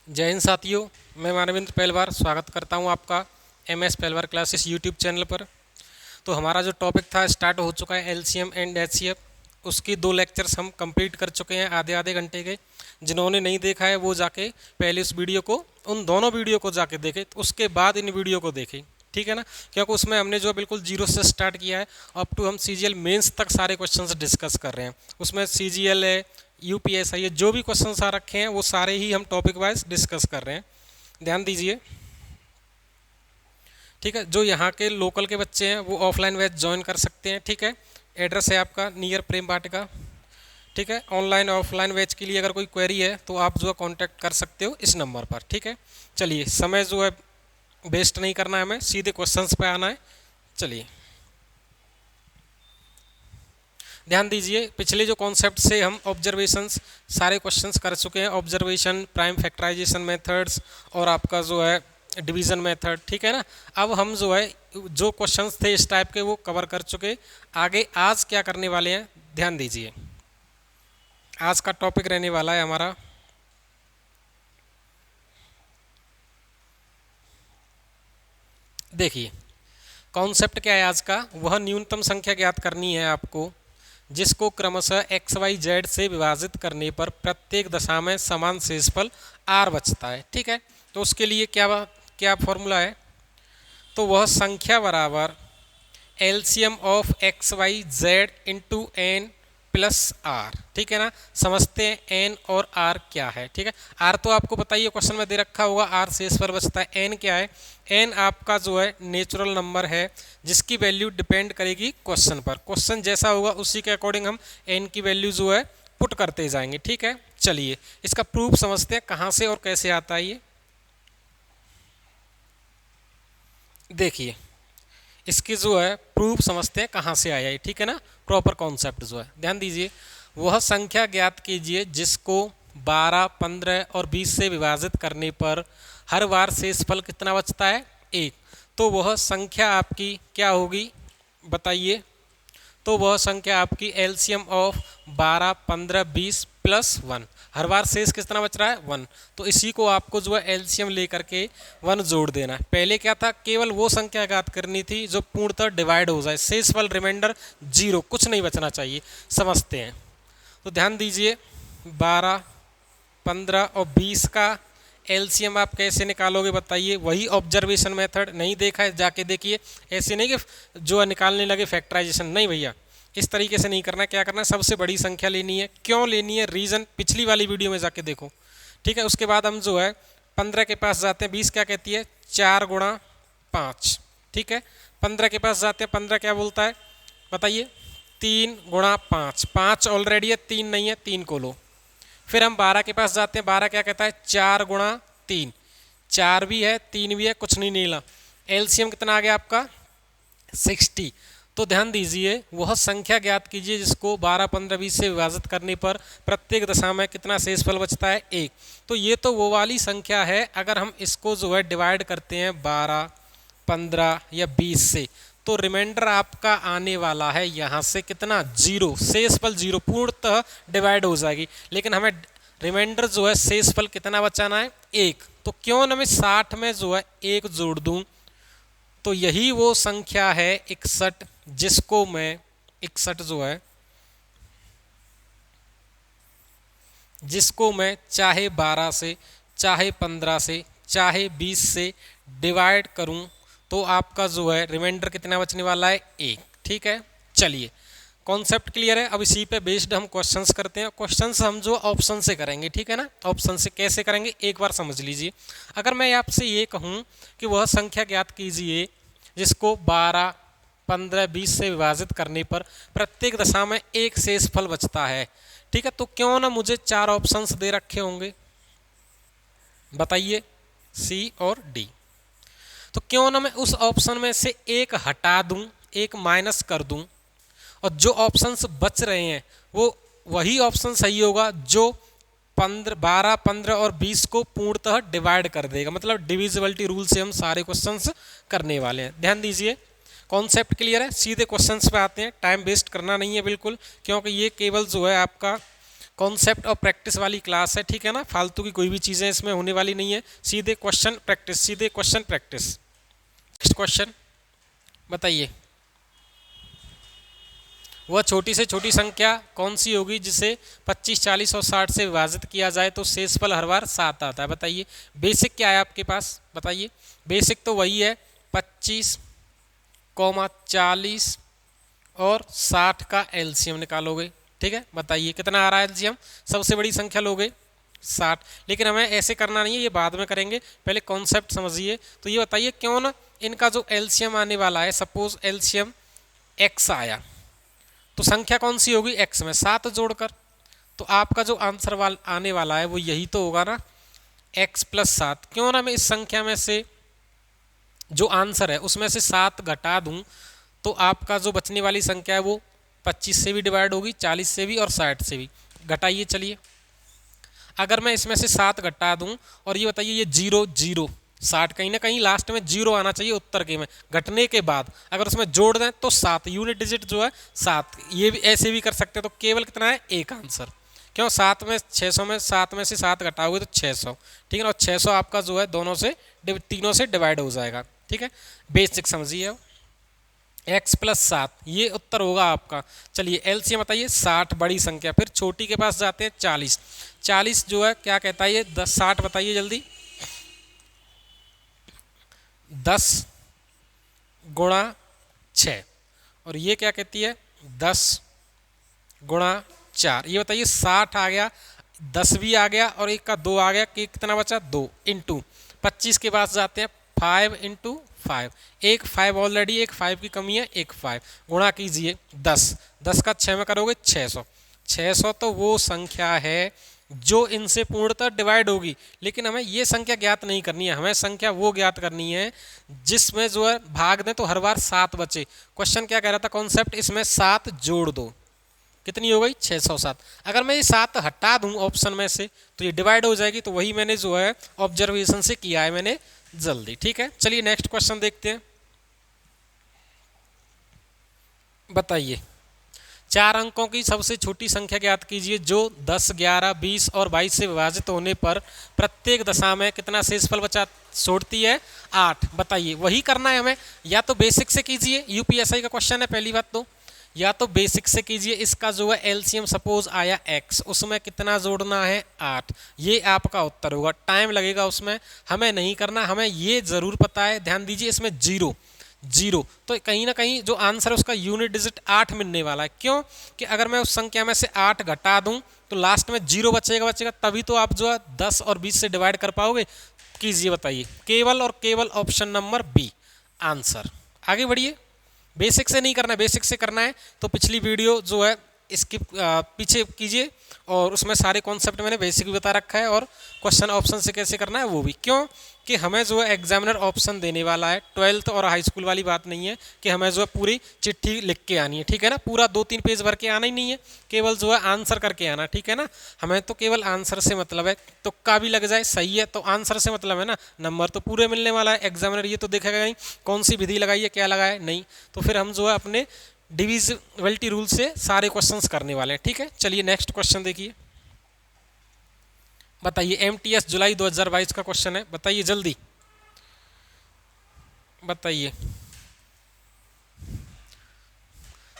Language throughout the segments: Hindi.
जय हिंद साथियों। मैं मानवेंद्र पहलवार स्वागत करता हूं आपका एमएस पहलवार क्लासेस यूट्यूब चैनल पर। तो हमारा जो टॉपिक था स्टार्ट हो चुका है एलसीएम एंड एचसीएफ। उसकी 2 लेक्चर्स हम कंप्लीट कर चुके हैं आधे आधे घंटे के। जिन्होंने नहीं देखा है वो जाके पहले उस वीडियो को, उन दोनों वीडियो को जाके देखें, तो उसके बाद इन वीडियो को देखें, ठीक है ना। क्योंकि उसमें हमने जो बिल्कुल जीरो से स्टार्ट किया है, अप टू हम सीजीएल मेंस तक सारे क्वेश्चंस डिस्कस कर रहे हैं। उसमें सीजीएल है, यूपीएसआई है, जो भी क्वेश्चंस आ रखे हैं वो सारे ही हम टॉपिक वाइज डिस्कस कर रहे हैं। ध्यान दीजिए, ठीक है। जो यहाँ के लोकल के बच्चे हैं वो ऑफलाइन बैच ज्वाइन कर सकते हैं, ठीक है। एड्रेस है आपका नियर प्रेम वाटिका, ठीक है। ऑनलाइन ऑफलाइन बैच के लिए अगर कोई क्वेरी है तो आप जो है कांटेक्ट कर सकते हो इस नंबर पर, ठीक है। चलिए, समय जो है वेस्ट नहीं करना है, हमें सीधे क्वेश्चंस पे आना है। चलिए, ध्यान दीजिए, पिछले जो कॉन्सेप्ट से हम ऑब्जर्वेशंस सारे क्वेश्चंस कर चुके हैं। ऑब्जर्वेशन, प्राइम फैक्टराइजेशन मेथड्स और आपका जो है डिवीजन मेथड, ठीक है ना। अब हम जो है जो क्वेश्चंस थे इस टाइप के वो कवर कर चुके। आगे आज क्या करने वाले हैं, ध्यान दीजिए। आज का टॉपिक रहने वाला है हमारा, देखिए कॉन्सेप्ट क्या है आज का। वह न्यूनतम संख्या ज्ञात करनी है आपको जिसको क्रमशः एक्स वाई जेड से विभाजित करने पर प्रत्येक दशा में समान शेषफल आर बचता है, ठीक है। तो उसके लिए क्या क्या फॉर्मूला है, तो वह संख्या बराबर LCM of x y z into n plus r, ठीक है ना। समझते हैं एन और आर क्या है, ठीक है। आर तो आपको पता ही है, क्वेश्चन में दे रखा होगा, आर शेषफल बचता है। एन क्या है, एन आपका जो है नेचुरल नंबर है जिसकी वैल्यू डिपेंड करेगी क्वेश्चन पर। क्वेश्चन जैसा होगा उसी के अकॉर्डिंग हम एन की वैल्यू जो है पुट करते जाएंगे, ठीक है। चलिए, इसका प्रूफ समझते हैं कहाँ से और कैसे आता है ये। देखिए, इसकी जो है प्रूफ समझते हैं कहाँ से आया है, ठीक है ना। प्रॉपर कॉन्सेप्ट जो है, ध्यान दीजिए। वह संख्या ज्ञात कीजिए जिसको 12, 15 और 20 से विभाजित करने पर हर बार शेषफल कितना बचता है, 1। तो वह संख्या आपकी क्या होगी बताइए। तो वह संख्या आपकी एलसीएम ऑफ 12, 15, 20 प्लस 1। हर बार शेष कितना बच रहा है, 1। तो इसी को आपको जो है एलसीएम लेकर के 1 जोड़ देना है। पहले क्या था, केवल वो संख्या ज्ञात करनी थी जो पूर्णतः डिवाइड हो जाए, शेषफल रिमाइंडर 0, कुछ नहीं बचना चाहिए। समझते हैं, तो ध्यान दीजिए। 12, 15 और 20 का एलसीएम आप कैसे निकालोगे बताइए। वही ऑब्जर्वेशन मेथड, नहीं देखा है जाके देखिए। ऐसे नहीं कि जो है निकालने लगे फैक्टराइजेशन, नहीं भैया, इस तरीके से नहीं करना है। क्या करना है, सबसे बड़ी संख्या लेनी है। क्यों लेनी है, रीज़न पिछली वाली वीडियो में जाके देखो, ठीक है। उसके बाद हम जो है 15 के पास जाते हैं। 20 क्या कहती है, 4 गुणा 5, ठीक है। 15 के पास जाते हैं, 15 क्या बोलता है बताइए, 3 गुणा 5। 5 ऑलरेडी है, 3 नहीं है, 3 को लो। फिर हम 12 के पास जाते हैं। 12 क्या कहता है, 4 गुणा 3। 4 भी है, 3 भी है, कुछ नहीं निकला। एलसीएम कितना आ गया आपका, 60। तो ध्यान दीजिए, वह संख्या ज्ञात कीजिए जिसको 12, 15, 20 से विभाजित करने पर प्रत्येक दशा में कितना शेषफल बचता है, 1। तो ये तो वो वाली संख्या है। अगर हम इसको जो है डिवाइड करते हैं 12, 15 या 20 से, तो रिमाइंडर आपका आने वाला है यहाँ से कितना, 0। शेषफल 0, पूर्णतः डिवाइड हो जाएगी। लेकिन हमें रिमाइंडर जो है शेषफल कितना बचाना है, 1। तो क्यों ना मैं 60 में जो है 1 जोड़ दूं। तो यही वो संख्या है 61, जिसको मैं 61 जो है, जिसको मैं चाहे 12 से, चाहे 15 से, चाहे 20 से डिवाइड करूं तो आपका जो है रिमाइंडर कितना बचने वाला है, 1, ठीक है। चलिए, कॉन्सेप्ट क्लियर है। अब इसी पे बेस्ड हम क्वेश्चंस करते हैं। क्वेश्चंस हम जो ऑप्शन से करेंगे, ठीक है ना। ऑप्शन से कैसे करेंगे एक बार समझ लीजिए। अगर मैं आपसे ये कहूँ कि वह संख्या ज्ञात कीजिए जिसको 12, 15, 20 से विभाजित करने पर प्रत्येक दशा में 1 शेषफल बचता है, ठीक है। तो क्यों ना मुझे 4 ऑप्शंस दे रखे होंगे बताइए, सी और डी। तो क्यों ना मैं उस ऑप्शन में से एक हटा दूं, एक माइनस कर दूं, और जो ऑप्शंस बच रहे हैं वो वही ऑप्शन सही होगा जो 12, 15 और 20 को पूर्णतः डिवाइड कर देगा। मतलब डिविजिबिलिटी रूल से हम सारे क्वेश्चंस करने वाले हैं। ध्यान दीजिए, कॉन्सेप्ट क्लियर है। सीधे क्वेश्चंस पे आते हैं, टाइम वेस्ट करना नहीं है बिल्कुल, क्योंकि ये केवल जो है आपका कॉन्सेप्ट और प्रैक्टिस वाली क्लास है, ठीक है ना, फालतू की कोई भी चीज़ें इसमें होने वाली नहीं है, सीधे क्वेश्चन प्रैक्टिस, सीधे क्वेश्चन प्रैक्टिस। नेक्स्ट क्वेश्चन बताइए, वह छोटी से छोटी संख्या कौन सी होगी जिसे 25, 40 और 60 से विभाजित किया जाए तो शेषफल हर बार 7 आता है? बताइए बेसिक क्या है आपके पास, बताइए बेसिक तो वही है 25, 40 और 60 का एलसीएम निकालोगे, ठीक है। बताइए कितना आ रहा है एलसीएम, सबसे बड़ी संख्या लोगे 60, लेकिन हमें ऐसे करना नहीं है, ये बाद में करेंगे, पहले कॉन्सेप्ट समझिए। तो ये बताइए क्यों ना इनका जो एलसीएम आने वाला है, सपोज एलसीएम x आया तो संख्या कौन सी होगी x में 7 जोड़कर, तो आपका जो आंसर आने वाला है वो यही तो होगा ना, x + 7। क्यों ना मैं इस संख्या में से जो आंसर है उसमें से 7 घटा दूं तो आपका जो बचने वाली संख्या है वो 25 से भी डिवाइड होगी, 40 से भी और 60 से भी। घटाइए चलिए, अगर मैं इसमें से 7 घटा दूं और ये बताइए ये 0 0 60 कहीं ना कहीं लास्ट में 0 आना चाहिए उत्तर के में, घटने के बाद अगर उसमें जोड़ दें तो 7 यूनिट डिजिट जो है 7। ये भी ऐसे भी कर सकते हैं, तो केवल कितना है एक आंसर, क्यों 7 में 600 में 7 में से 7 घटाओगे तो 600, ठीक है ना, और 600 आपका जो है दोनों से तीनों से डिवाइड हो जाएगा, ठीक है। बेसिक समझिए, x + 7 ये उत्तर होगा आपका। चलिए एलसीएम बताइए, 60 बड़ी संख्या, फिर छोटी के पास जाते हैं 40, 40 जो है क्या कहता है ये 10, 60 बताइए जल्दी, 10 गुणा 6 और ये क्या कहती है 10 गुणा 4। ये बताइए 60 आ गया, 10 भी आ गया और एक का 2 आ गया, कि कितना बचा 2 इंटू 25 के पास जाते हैं 5 × 5, एक 5 ऑलरेडी, एक 5 की कमी है, एक 5 गुणा कीजिए 10, 10 का 6 में करोगे 600, 600 तो वो संख्या है जो इनसे पूर्णतः डिवाइड होगी, लेकिन हमें ये संख्या ज्ञात नहीं करनी है, हमें संख्या वो ज्ञात करनी है जिसमें जो है भाग दें तो हर बार 7 बचे। क्वेश्चन क्या कह रहा था कॉन्सेप्ट, इसमें 7 जोड़ दो, कितनी हो गई 607। अगर मैं ये 7 हटा दूं ऑप्शन में से तो ये डिवाइड हो जाएगी, तो वही मैंने जो है ऑब्जर्वेशन से किया है मैंने जल्दी, ठीक है। चलिए नेक्स्ट क्वेश्चन देखते हैं, बताइए 4 अंकों की सबसे छोटी संख्या ज्ञात कीजिए जो 10, 11, 20 और 22 से विभाजित होने पर प्रत्येक दशा में कितना शेषफल बचा छोड़ती है 8। बताइए वही करना है हमें, या तो बेसिक से कीजिए, यूपीएसआई का क्वेश्चन है पहली बात तो, या तो बेसिक से कीजिए, इसका जो है एलसीएम सपोज आया x, उसमें कितना जोड़ना है 8, ये आपका उत्तर होगा। टाइम लगेगा उसमें, हमें नहीं करना, हमें ये ज़रूर पता है, ध्यान दीजिए इसमें 0 0 तो कहीं ना कहीं जो आंसर है उसका यूनिट डिजिट 8 मिलने वाला है, क्यों कि अगर मैं उस संख्या में से 8 घटा दूं तो लास्ट में 0 बचेगा, तभी तो आप जो है 10 और 20 से डिवाइड कर पाओगे। कीजिए बताइए, केवल और केवल ऑप्शन नंबर बी आंसर। आगे बढ़िए, बेसिक से नहीं करना है, बेसिक से करना है तो पिछली वीडियो जो है इसकी पीछे कीजिए और उसमें सारे कॉन्सेप्ट मैंने बेसिक भी बता रखा है और क्वेश्चन ऑप्शन से कैसे करना है वो भी, क्यों कि हमें जो है एग्जामिनर ऑप्शन देने वाला है, 12th और हाई स्कूल वाली बात नहीं है कि हमें जो है पूरी चिट्ठी लिख के आनी है, ठीक है ना, पूरा 2-3 पेज भर के आना ही नहीं है, केवल जो है आंसर करके आना, ठीक है ना। हमें तो केवल आंसर से मतलब है, तुक्का भी लग जाए सही है तो आंसर से मतलब है ना, नंबर तो पूरे मिलने वाला है। एग्जामिनर ये तो देखेगा नहीं कौन सी विधि लगाई है, क्या लगाए नहीं, तो फिर हम जो है अपने डिविजिबिलिटी रूल से सारे क्वेश्चंस करने वाले हैं, ठीक है। चलिए नेक्स्ट क्वेश्चन देखिए, बताइए एमटीएस जुलाई 2022 का क्वेश्चन है, बताइए जल्दी बताइए।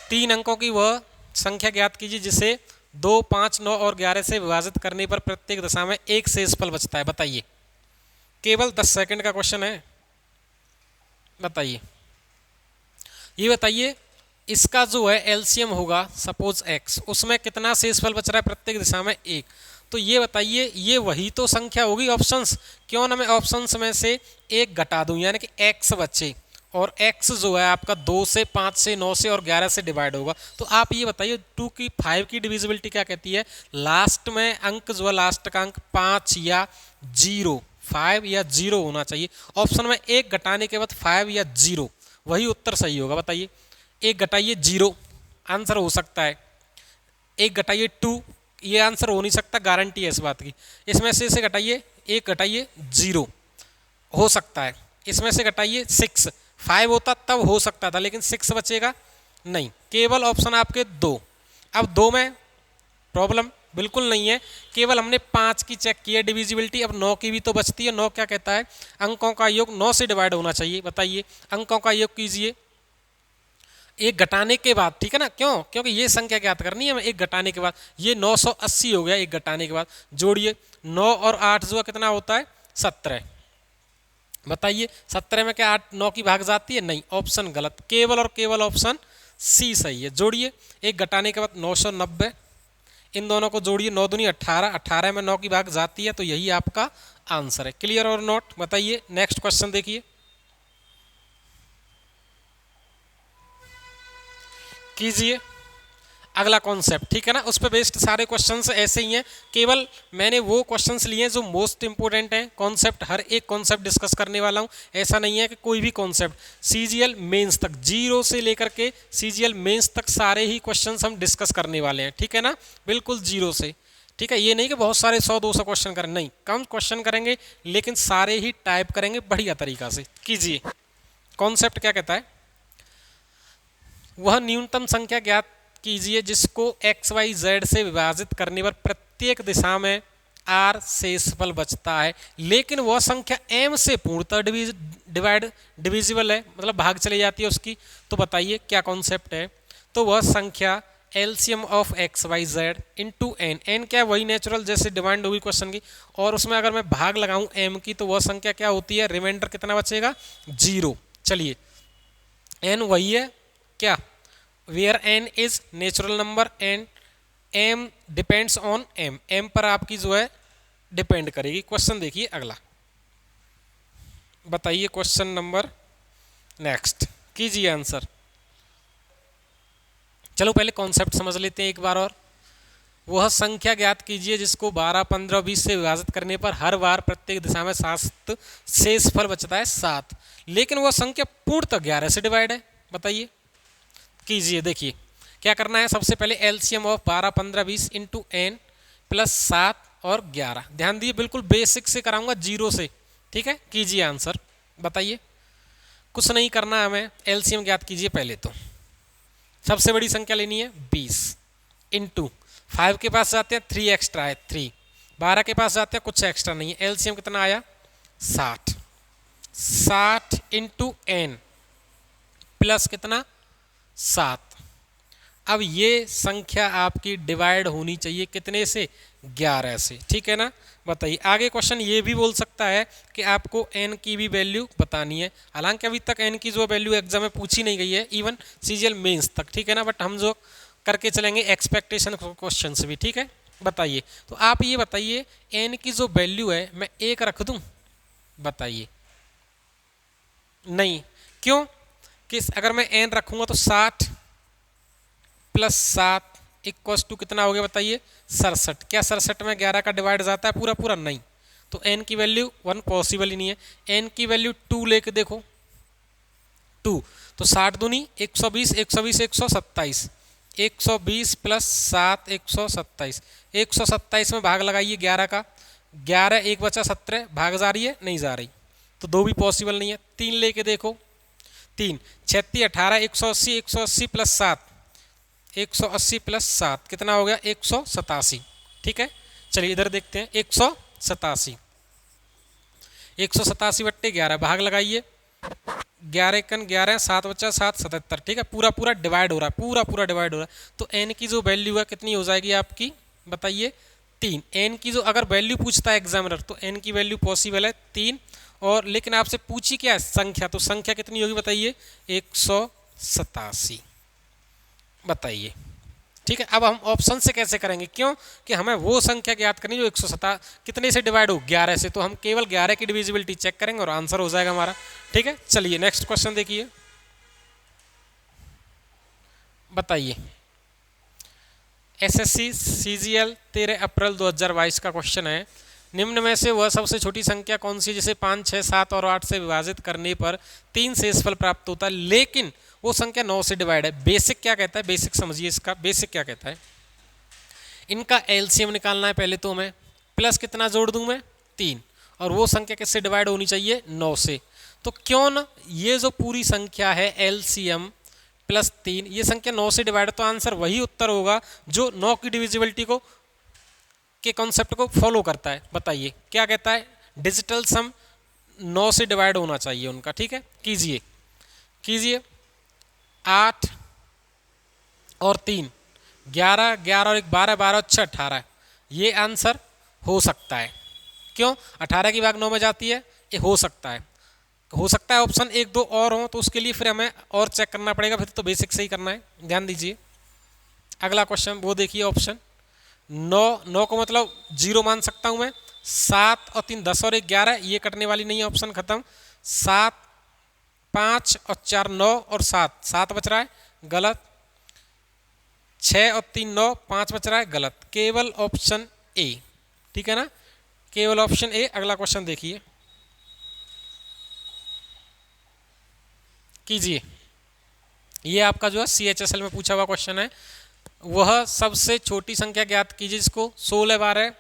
3 अंकों की वह संख्या ज्ञात कीजिए जिसे 2, 5, 9 और 11 से विभाजित करने पर प्रत्येक दशा में एक शेषफल बचता है। बताइए, केवल 10 सेकंड का क्वेश्चन है, बताइए। ये बताइए इसका जो है एलसीएम होगा सपोज x, उसमें कितना शेषफल बच रहा है प्रत्येक दिशा में 1, तो ये बताइए ये वही तो संख्या होगी ऑप्शंस, क्यों ना मैं ऑप्शंस में से 1 घटा दूं यानी कि x बचे, और x जो है आपका 2 से 5 से 9 से और 11 से डिवाइड होगा। तो आप ये बताइए 5 की डिविजिबिलिटी क्या कहती है, लास्ट में अंक जो है लास्ट का अंक 5 या 0, 5 या 0 होना चाहिए। ऑप्शन में 1 घटाने के बाद 5 या 0 वही उत्तर सही होगा। बताइए 1 घटाइए 0 आंसर हो सकता है, 1 घटाइए 2 ये आंसर हो नहीं सकता, गारंटी है इस बात की। इसमें से घटाइए 1 घटाइए 0 हो सकता है, इसमें से घटाइए 6, 5 होता तब हो सकता था लेकिन 6 बचेगा नहीं, केवल ऑप्शन आपके 2। अब 2 में प्रॉब्लम बिल्कुल नहीं है, केवल हमने 5 की चेक की है डिविजिबिलिटी, अब 9 की भी तो बचती है। 9 क्या कहता है, अंकों का योग 9 से डिवाइड होना चाहिए। बताइए, अंकों का योग कीजिए एक घटाने के बाद, ठीक है ना, क्यों, क्योंकि ये संख्या ज्ञात करनी है हमें एक घटाने के बाद। ये 980 हो गया एक घटाने के बाद, जोड़िए 9 और 8 जो कितना होता है 17। बताइए 17 में क्या 8 9 की भाग जाती है, नहीं, ऑप्शन गलत, केवल और केवल ऑप्शन सी सही है। जोड़िए एक घटाने के बाद 990, इन दोनों को जोड़िए, 9 दूनी 18, 18 में 9 की भाग जाती है, तो यही आपका आंसर है। क्लियर और नोट। बताइए नेक्स्ट क्वेश्चन देखिए, कीजिए अगला कॉन्सेप्ट, ठीक है ना, उस पर बेस्ड सारे क्वेश्चंस ऐसे ही हैं, केवल मैंने वो क्वेश्चंस लिए हैं जो मोस्ट इंपोर्टेंट हैं। कॉन्सेप्ट हर एक कॉन्सेप्ट डिस्कस करने वाला हूँ, ऐसा नहीं है कि कोई भी कॉन्सेप्ट, सीजीएल मेंस तक, जीरो से लेकर के सीजीएल मेंस तक सारे ही क्वेश्चंस हम डिस्कस करने वाले हैं, ठीक है ना, बिल्कुल जीरो से। ठीक है, ये नहीं कि बहुत सारे 100-200 क्वेश्चन करें, नहीं, कम क्वेश्चन करेंगे लेकिन सारे ही टाइप करेंगे बढ़िया तरीका से। कीजिए, कॉन्सेप्ट क्या कहता है, वह न्यूनतम संख्या ज्ञात कीजिए जिसको एक्स वाई जेड से विभाजित करने पर प्रत्येक दिशा में आर शेषफल बचता है, लेकिन वह संख्या एम से पूर्णतः डिविजिबल है, मतलब भाग चली जाती है उसकी। तो बताइए क्या कॉन्सेप्ट है, तो वह संख्या LCM of x y z into n, n क्या, वही नेचुरल जैसे डिमांड होगी क्वेश्चन की, और उसमें अगर मैं भाग लगाऊं एम की तो वह संख्या क्या होती है, रिमाइंडर कितना बचेगा, 0। चलिए एन वही है क्या, where n is natural number and m depends on m, m पर आपकी जो है डिपेंड करेगी। क्वेश्चन देखिए अगला, बताइए क्वेश्चन नंबर नेक्स्ट, कीजिए आंसर। चलो पहले कॉन्सेप्ट समझ लेते हैं एक बार और। वह संख्या ज्ञात कीजिए जिसको 12, 15, 20 से विभाजित करने पर हर बार प्रत्येक दिशा में 7 शेषफल बचता है 7, लेकिन वह संख्या पूर्णतः 11 से डिवाइड है। बताइए, कीजिए, देखिए क्या करना है, सबसे पहले LCM of 12, 15, 20 into n plus 7 और 11, ध्यान दिए बिल्कुल बेसिक से कराऊंगा, जीरो से, ठीक है। कीजिए आंसर, बताइए, कुछ नहीं करना हमें, एलसीएम ज्ञात कीजिए पहले तो, सबसे बड़ी संख्या लेनी है 20 इंटू 5 के पास जाते हैं 3 एक्स्ट्रा है 3, 12 के पास जाते हैं कुछ एक्स्ट्रा नहीं है, एलसीएम कितना आया 60, 60 इंटू एन प्लस कितना 7। अब ये संख्या आपकी डिवाइड होनी चाहिए कितने से, 11 से, ठीक है ना। बताइए आगे क्वेश्चन ये भी बोल सकता है कि आपको n की भी वैल्यू बतानी है, हालांकि अभी तक n की जो वैल्यू एग्जाम में पूछी नहीं गई है, इवन सीजीएल मेंस तक, ठीक है ना, बट हम जो करके चलेंगे एक्सपेक्टेशन क्वेश्चन से भी, ठीक है। बताइए, तो आप ये बताइए n की जो वैल्यू है मैं 1 रख दूं, बताइए, नहीं, क्यों, कि अगर मैं n रखूंगा तो 60 प्लस 7 इक्वस टू कितना हो गया, बताइए 67, क्या 67 में 11 का डिवाइड जाता है पूरा पूरा, नहीं, तो n की वैल्यू 1 पॉसिबल ही नहीं है। n की वैल्यू 2 लेके देखो, 2, तो 60 दूनी 120, 120 127, 120 प्लस 7 127, 127 में भाग लगाइए 11 का, 11 एक बचा 17, भाग जा रही है, नहीं जा रही, तो 2 भी पॉसिबल नहीं है। 3 लेके देखो, 3, 36, 18, 180, 180 प्लस 7, 180 प्लस 7 कितना हो गया 187, ठीक है। चलिए इधर देखते हैं, 187, 187 बट्टे 11, भाग लगाइए, 11 कन 11, 7 बच्चा 7, 77, ठीक है, पूरा पूरा डिवाइड हो रहा है, पूरा पूरा डिवाइड हो रहा है, तो n की जो वैल्यू है कितनी हो जाएगी आपकी, बताइए 3। n की जो अगर वैल्यू पूछता है एग्जामिनर तो n की वैल्यू पॉसिबल है 3, और लेकिन आपसे पूछी क्या है संख्या, तो संख्या कितनी होगी बताइए 187, बताइए, ठीक है। अब हम ऑप्शन से कैसे करेंगे, क्यों कि हमें वो संख्या ज्ञात करनी जो 187 कितने से डिवाइड हो, 11 से, तो हम केवल 11 की डिविजिबिलिटी चेक करेंगे और आंसर हो जाएगा हमारा, ठीक है। चलिए नेक्स्ट क्वेश्चन देखिए, बताइए एसएससी सीजीएल 13 अप्रैल 2022 का क्वेश्चन है, निम्न में से वह सबसे छोटी संख्या कौन सी जिसे 5, 6, 7 और 8 से विभाजित करने पर 3 शेषफल प्राप्त होता है, लेकिन वो संख्या 9 से डिवाइड है। बेसिक क्या कहता है, बेसिक समझिए इसका, बेसिक क्या कहता है, इनका एलसीएम निकालना है पहले, तो मैं प्लस कितना जोड़ दूं मैं 3, और वो संख्या किससे डिवाइड होनी चाहिए 9 से, तो क्यों ना ये जो पूरी संख्या है एलसीएम प्लस 3, ये संख्या 9 से डिवाइड, तो आंसर वही उत्तर होगा जो 9 की डिविजिबिलिटी को के कॉन्सेप्ट को फॉलो करता है। बताइए क्या कहता है, डिजिटल सम 9 से डिवाइड होना चाहिए उनका, ठीक है। कीजिए कीजिए 8 और 3 11, 11 और 1 12, 12 और 6 18, ये आंसर हो सकता है। क्यों, 18 की भाग 9 में जाती है, ये हो सकता है। हो सकता है ऑप्शन 1 2 और हो, तो उसके लिए फिर हमें और चेक करना पड़ेगा, फिर तो बेसिक से ही करना है। ध्यान दीजिए अगला क्वेश्चन, वो देखिए ऑप्शन 9 को मतलब 0 मान सकता हूँ मैं। 7 और 3 10 और 1 11, ये कटने वाली नहीं है, ऑप्शन खत्म। 7 5 और 4 9 और 7 बच रहा है, गलत। 6 और 3 9, 5 बच रहा है, गलत। केवल ऑप्शन ए, ठीक है ना, केवल ऑप्शन ए। अगला क्वेश्चन देखिए, कीजिए। ये आपका जो है CHSL में पूछा हुआ क्वेश्चन है। वह सबसे छोटी संख्या ज्ञात कीजिए जिसको 16 12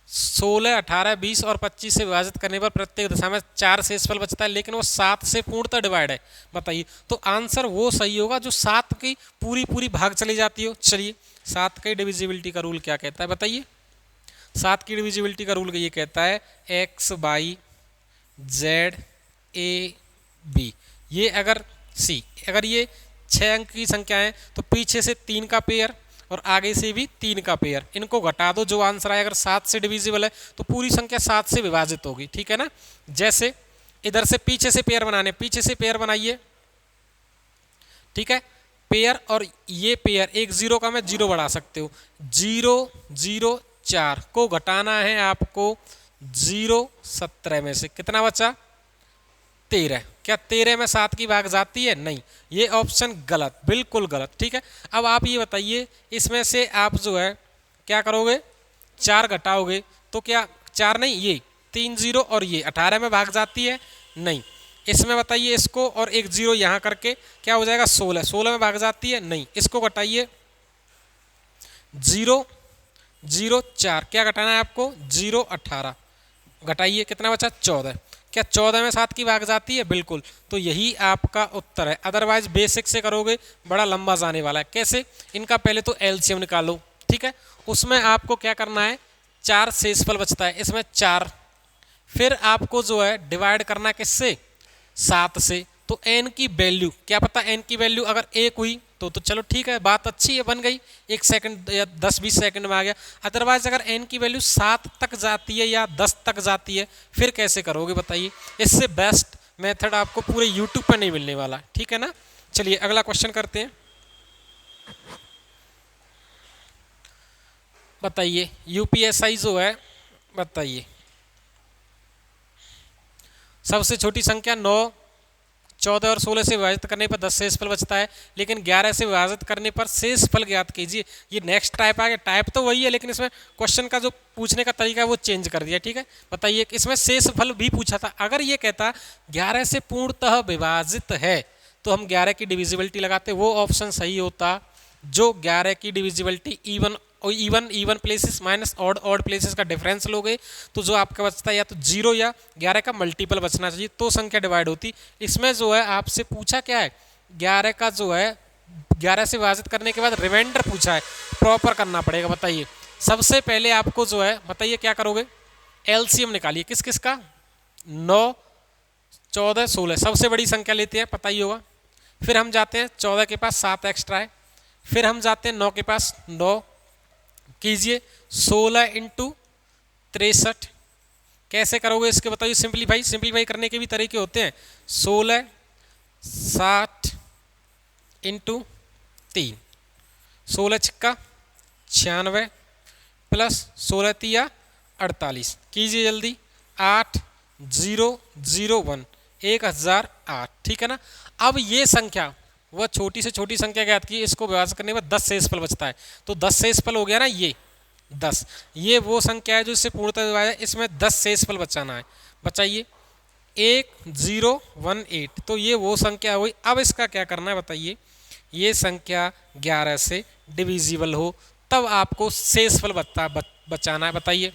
16 18 20 और 25 से विभाजित करने पर प्रत्येक दशा में 4 शेषफल बचता है, लेकिन वो 7 से पूर्णतः डिवाइड है। बताइए, तो आंसर वो सही होगा जो 7 की पूरी भाग चली जाती हो। चलिए 7 की डिविजिबिलिटी का रूल क्या कहता है, बताइए। 7 की डिविजिबिलिटी का रूल ये कहता है x y z a b, ये अगर c, अगर ये 6 अंक की संख्या है तो पीछे से 3 का पेयर और आगे से भी 3 का पेयर, इनको घटा दो, जो आंसर आए। अगर 7 से डिविजिबल है तो पूरी संख्या 7 से विभाजित होगी, ठीक है ना। जैसे इधर से पीछे से पेयर बनाने, पीछे से पेयर बनाइए, ठीक है, पेयर, और ये पेयर एक 0 का मैं 0 बढ़ा सकते हो। 0 0 4 को घटाना है आपको 0 17 में से, कितना बचा 13। क्या 13 में 7 की भाग जाती है, नहीं, ये ऑप्शन गलत, बिल्कुल गलत, ठीक है। अब आप ये बताइए, इसमें से आप जो है क्या करोगे, 4 घटाओगे तो क्या 4 नहीं, ये 3 0 और ये 18 में भाग जाती है, नहीं। इसमें बताइए इसको और एक 0 यहाँ करके क्या हो जाएगा 16, 16 में भाग जाती है, नहीं। इसको घटाइए 0 0 4, क्या घटाना है आपको 0 18, घटाइए कितना बचा 14। क्या 14 में 7 की भाग जाती है, बिल्कुल। तो यही आपका उत्तर है। अदरवाइज बेसिक से करोगे बड़ा लंबा जाने वाला है। कैसे, इनका पहले तो एलसीएम निकालो, ठीक है। उसमें आपको क्या करना है, 4 शेषफल बचता है, इसमें 4, फिर आपको जो है डिवाइड करना किससे, 7 से। तो n की वैल्यू क्या पता, n की वैल्यू अगर 1 हुई तो चलो ठीक है, बात अच्छी है, बन गई, 1 सेकंड या 10-20 सेकंड में आ गया। अदरवाइज अगर n की वैल्यू 7 तक जाती है या 10 तक जाती है, फिर कैसे करोगे बताइए। इससे बेस्ट मेथड आपको पूरे यूट्यूब पर नहीं मिलने वाला, ठीक है ना। चलिए अगला क्वेश्चन करते हैं। बताइए यूपीएसआई जो है, बताइए सबसे छोटी संख्या 9 14 और 16 से विभाजित करने पर 10 शेषफल बचता है, लेकिन 11 से विभाजित करने पर शेषफल ज्ञात कीजिए। ये नेक्स्ट टाइप आ गया, टाइप तो वही है लेकिन इसमें क्वेश्चन का जो पूछने का तरीका है वो चेंज कर दिया, ठीक है। बताइए, इसमें शेषफल भी पूछा था। अगर ये कहता 11 से पूर्णतः विभाजित है तो हम 11 की डिविजिबिलिटी लगाते, वो ऑप्शन सही होता जो 11 की divisibility even places minus odd places का डिफरेंस लोगे तो जो आपका बचता है या तो 0 या 11 का मल्टीपल बचना चाहिए, तो संख्या डिवाइड होती। इसमें जो है आपसे पूछा क्या है, 11 का जो है 11 से विभाजित करने के बाद रिमाइंडर पूछा है, प्रॉपर करना पड़ेगा। बताइए सबसे पहले आपको जो है, बताइए क्या करोगे, एलसीएम निकालिए, किस किस का, 9 14 16, सबसे बड़ी संख्या लेते हैं, पता ही होगा। फिर हम जाते हैं 14 के पास 7 एक्स्ट्रा है, फिर हम जाते हैं 9 के पास 9, कीजिए 16 इंटू 63, कैसे करोगे इसके बताइए। सिंप्लीफाई करने के भी तरीके होते हैं। 16 60 इंटू 3, 16 छक्का 96 प्लस 16 तिया 48, कीजिए जल्दी, 8 0 0 1 1008, ठीक है ना। अब ये संख्या वह छोटी से छोटी संख्या ज्ञात की, इसको विभाजित करने पर 10 शेषफल बचता है, तो 10 शेषफल हो गया ना, ये 10, ये वो संख्या है जो इससे पूर्णतः विभाजित है, इसमें 10 शेषफल बचाना है। बचाइए 1018, तो ये वो संख्या हुई। अब इसका क्या करना है बताइए, ये संख्या 11 से डिविजिबल हो तब आपको शेषफल बचाना है। बताइए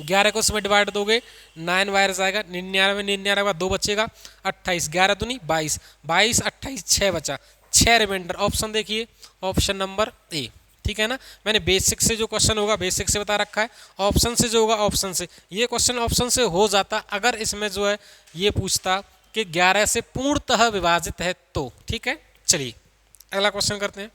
11 को उसमें डिवाइड दोगे 9 वायर जाएगा, 99 99 बाद 2 बचेगा, 28, 11 दूनी 22, 22 28 6 बचा, 6 रिमाइंडर। ऑप्शन देखिए, ऑप्शन नंबर ए, ठीक है ना। मैंने बेसिक से जो क्वेश्चन होगा बेसिक से बता रखा है, ऑप्शन से जो होगा ऑप्शन से। ये क्वेश्चन ऑप्शन से हो जाता अगर इसमें जो है ये पूछता कि 11 से पूर्णतः विभाजित है तो। ठीक है, चलिए अगला क्वेश्चन करते हैं,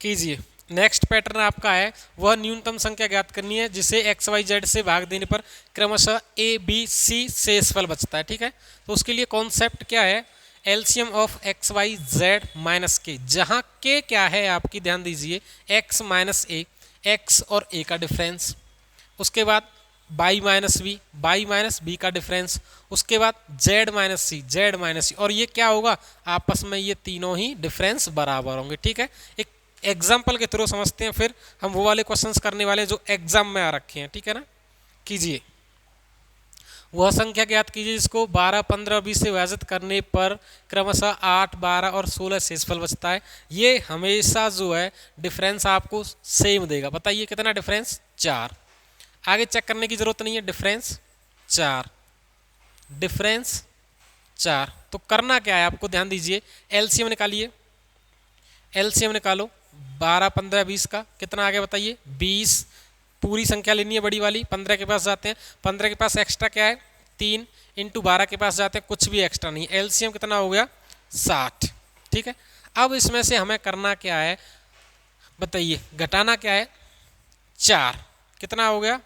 कीजिए। नेक्स्ट पैटर्न आपका है वह न्यूनतम संख्या ज्ञात करनी है जिसे एक्स वाई जेड से भाग देने पर क्रमशः ए बी सी शेषफल बचता है। ठीक है, तो उसके लिए कॉन्सेप्ट क्या है, LCM of x y z minus k, जहाँ के क्या है आपकी, ध्यान दीजिए, एक्स माइनस ए, एक्स और ए का डिफरेंस, उसके बाद बाई माइनस बी का डिफरेंस, उसके बाद जेड माइनस सी, जेड माइनस सी, और ये क्या होगा आपस में ये तीनों ही डिफरेंस बराबर होंगे। ठीक है, एक एग्जाम्पल के थ्रू समझते हैं, फिर हम वो वाले क्वेश्चंस करने वाले हैं जो एग्जाम में आ रखे हैं। ठीक है ना, कीजिए। वह संख्या ज्ञात कीजिए जिसको 12, 15, 20 से विभाजित करने पर क्रमशः 8, 12 और 16 शेषफल बचता है। ये हमेशा जो है डिफरेंस आपको सेम देगा। बताइए कितना डिफरेंस, 4। आगे चेक करने की जरूरत नहीं है, डिफरेंस 4, डिफरेंस 4। तो करना क्या है आपको, ध्यान दीजिए, एलसीएम निकालिए, एलसीएम निकालो 12, 15, 20 का कितना आ गया बताइए, 20। पूरी संख्या लेनी है बड़ी वाली, 15 के पास जाते हैं, 15 के पास एक्स्ट्रा क्या है 3, इंटू 12 के पास जाते हैं, कुछ भी एक्स्ट्रा नहीं, एलसीएम कितना हो गया 60। ठीक है, अब इसमें से हमें करना क्या है बताइए, घटाना क्या है 4, कितना हो गया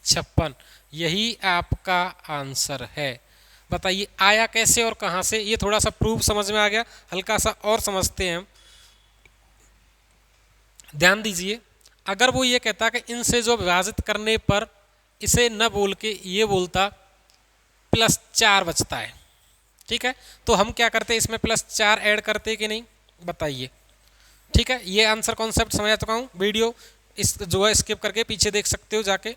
56। यही आपका आंसर है। बताइए आया कैसे और कहाँ से, ये थोड़ा सा प्रूफ समझ में आ गया, हल्का सा और समझते हैं हम। ध्यान दीजिए, अगर वो ये कहता कि इनसे जो विभाजित करने पर इसे न बोल के ये बोलता +4 बचता है, ठीक है, तो हम क्या करते इसमें +4 ऐड करते कि नहीं, बताइए। ठीक है, ये आंसर कॉन्सेप्ट समझ चुका हूँ, वीडियो इस जो है स्किप करके पीछे देख सकते हो जाके।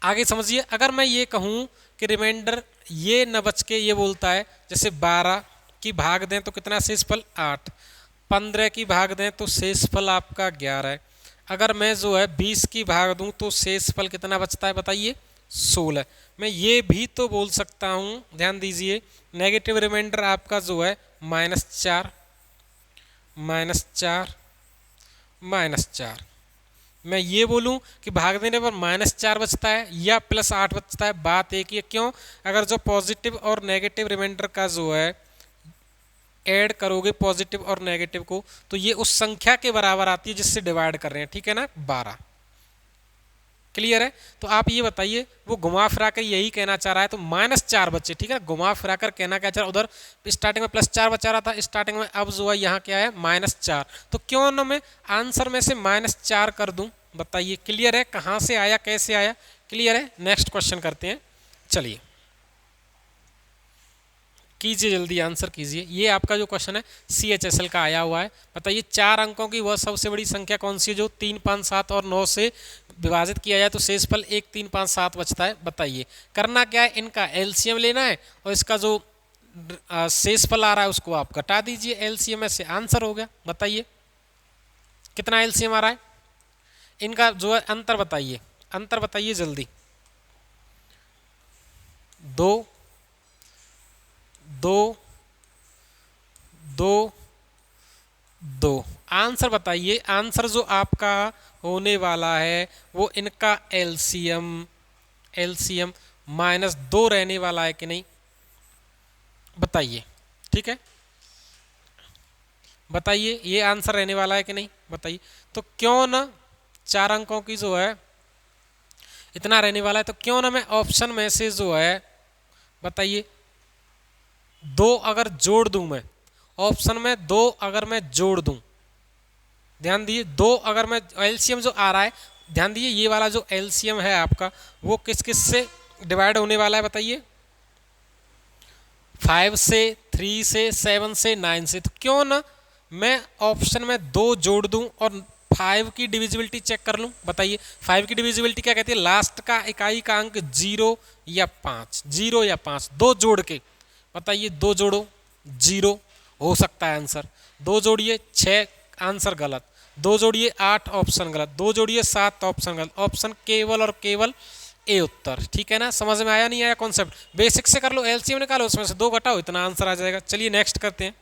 आगे समझिए, अगर मैं ये कहूँ कि रिमाइंडर ये न बच के ये बोलता है, जैसे 12 की भाग दें तो कितना शेषफल 8, 15 की भाग दें तो शेषफल आपका 11 है, अगर मैं जो है 20 की भाग दूं तो शेषफल कितना बचता है बताइए 16। मैं ये भी तो बोल सकता हूँ, ध्यान दीजिए, नेगेटिव रिमाइंडर आपका जो है -4, -4, -4। मैं ये बोलूं कि भाग देने पर -4 बचता है या +8 बचता है, बात एक ही है। क्यों, अगर जो पॉजिटिव और नेगेटिव रिमाइंडर का जो है ऐड करोगे पॉजिटिव और नेगेटिव को, तो ये उस संख्या के बराबर आती है जिससे डिवाइड कर रहे हैं। ठीक है ना, 12। क्लियर है, तो आप ये बताइए, वो घुमा फिरा कर यही कहना चाह रहा है, तो -4 बचे। ठीक है, घुमा फिरा कर कहना क्या चाह रहा है, उधर स्टार्टिंग में +4 बचा रहा था स्टार्टिंग में, अब जो है यहाँ क्या है -4, तो क्यों ना मैं आंसर में से -4 कर दूं। बताइए क्लियर है, कहाँ से आया कैसे आया, क्लियर है। नेक्स्ट क्वेश्चन करते हैं, चलिए कीजिए, जल्दी आंसर कीजिए। ये आपका जो क्वेश्चन है CHSL का आया हुआ है। बताइए 4 अंकों की वह सबसे बड़ी संख्या कौन सी है जो 3, 5, 7 और 9 से विभाजित किया जाए तो शेषफल 1, 3, 5, 7 बचता है। बताइए करना क्या है, इनका एलसीएम लेना है और इसका जो शेषफल आ रहा है उसको आप घटा दीजिए एलसीएम में से, आंसर हो गया। बताइए कितना एलसीएम आ रहा है, इनका जो है अंतर बताइए, अंतर बताइए जल्दी। 2, 2, 2, 2। आंसर बताइए, आंसर जो आपका होने वाला है वो इनका एलसीएम -2 रहने वाला है कि नहीं, बताइए। ठीक है, बताइए ये आंसर रहने वाला है कि नहीं, बताइए। तो क्यों ना 4 अंकों की जो है इतना रहने वाला है, तो क्यों ना मैं ऑप्शन में से जो है बताइए 2 अगर जोड़ दूं, मैं ऑप्शन में 2 अगर मैं जोड़ दूं, ध्यान दीजिए 2 अगर मैं एलसीएम जो आ रहा है, ध्यान दीजिए ये वाला जो एलसीएम है आपका वो किस किस से डिवाइड होने वाला है बताइए, 5 से, 3 से, 7 से, 9 से। तो क्यों ना मैं ऑप्शन में 2 जोड़ दूं और 5 की डिविजिबिलिटी चेक कर लूं। बताइए 5 की डिविजिबिलिटी क्या कहती है, लास्ट का इकाई का अंक 0 या 5, 0 या 5, 2 जोड़ के बताइए, 2 जोड़ो 0 हो सकता है आंसर, 2 जोड़िए 6 आंसर गलत, 2 जोड़िए 8 ऑप्शन गलत, 2 जोड़िए 7 ऑप्शन गलत, ऑप्शन केवल और केवल ए उत्तर। ठीक है ना, समझ में आया नहीं आया कॉन्सेप्ट, बेसिक से कर लो, एलसीएम निकालो उसमें से 2 घटाओ, इतना आंसर आ जाएगा। चलिए नेक्स्ट करते हैं,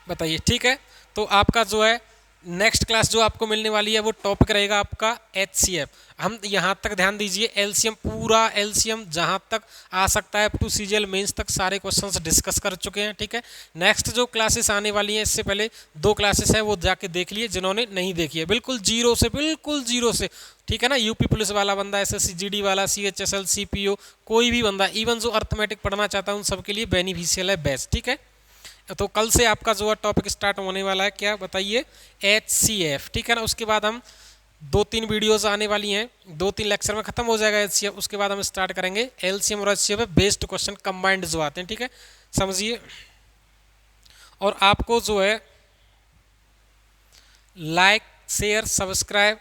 बताइए, ठीक है। तो आपका जो है नेक्स्ट क्लास जो आपको मिलने वाली है वो टॉपिक रहेगा आपका HCF। हम यहाँ तक ध्यान दीजिए, LCM पूरा LCM जहाँ तक आ सकता है अप टू CGL मेंस तक सारे क्वेश्चंस डिस्कस कर चुके हैं, ठीक है। नेक्स्ट जो क्लासेस आने वाली हैं, इससे पहले 2 क्लासेस हैं वो जाके देख लिए जिन्होंने नहीं देखी है, बिल्कुल जीरो से, ठीक है ना। यूपी पुलिस वाला बंदा, SSC GD वाला, CHSL CPO, कोई भी बंदा, इवन जो अर्थमेटिक पढ़ना चाहता है उन सबके लिए बेनिफिशियल है बेस्ट, ठीक है। तो कल से आपका जो है टॉपिक स्टार्ट होने वाला है, क्या बताइए, HCF, ठीक है ना। उसके बाद हम 2-3 वीडियोस आने वाली हैं, 2-3 लेक्चर में खत्म हो जाएगा HCF। उसके बाद हम स्टार्ट करेंगे LCM और HCF बेस्ड क्वेश्चन कंबाइंड जो आते हैं, ठीक है, समझिए। और आपको जो है लाइक शेयर सब्सक्राइब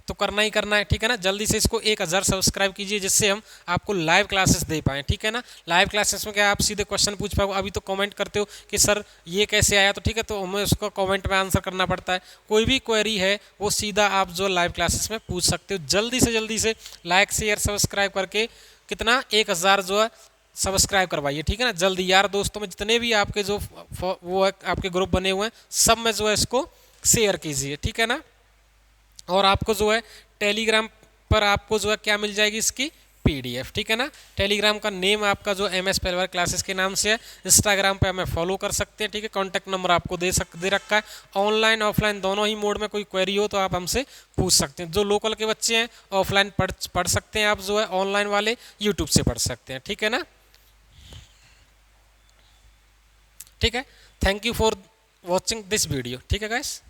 तो करना ही करना है, ठीक है ना। जल्दी से इसको 1000 सब्सक्राइब कीजिए जिससे हम आपको लाइव क्लासेस दे पाएँ, ठीक है ना। लाइव क्लासेस में क्या आप सीधे क्वेश्चन पूछ पाओ, अभी तो कमेंट करते हो कि सर ये कैसे आया, तो ठीक है, तो हमें उसको कमेंट में आंसर करना पड़ता है। कोई भी क्वेरी है वो सीधा आप जो लाइव क्लासेस में पूछ सकते हो। जल्दी से लाइक शेयर सब्सक्राइब करके कितना 1000 जो है सब्सक्राइब करवाइए, ठीक है ना। जल्दी यार दोस्तों में जितने भी आपके जो वो है आपके ग्रुप बने हुए हैं सब में जो है इसको शेयर कीजिए, ठीक है ना। और आपको जो है टेलीग्राम पर आपको जो है क्या मिल जाएगी, इसकी PDF, ठीक है ना। टेलीग्राम का नेम आपका जो MS पहलवार क्लासेस के नाम से है। इंस्टाग्राम पे हमें फॉलो कर सकते हैं, ठीक है। कॉन्टैक्ट नंबर आपको दे रखा है। ऑनलाइन ऑफलाइन दोनों ही मोड में कोई क्वेरी हो तो आप हमसे पूछ सकते हैं। जो लोकल के बच्चे हैं ऑफलाइन पढ़ सकते हैं, आप जो है ऑनलाइन वाले यूट्यूब से पढ़ सकते हैं, ठीक है ना। ठीक है, thank you for watching this video, ठीक है गाइस।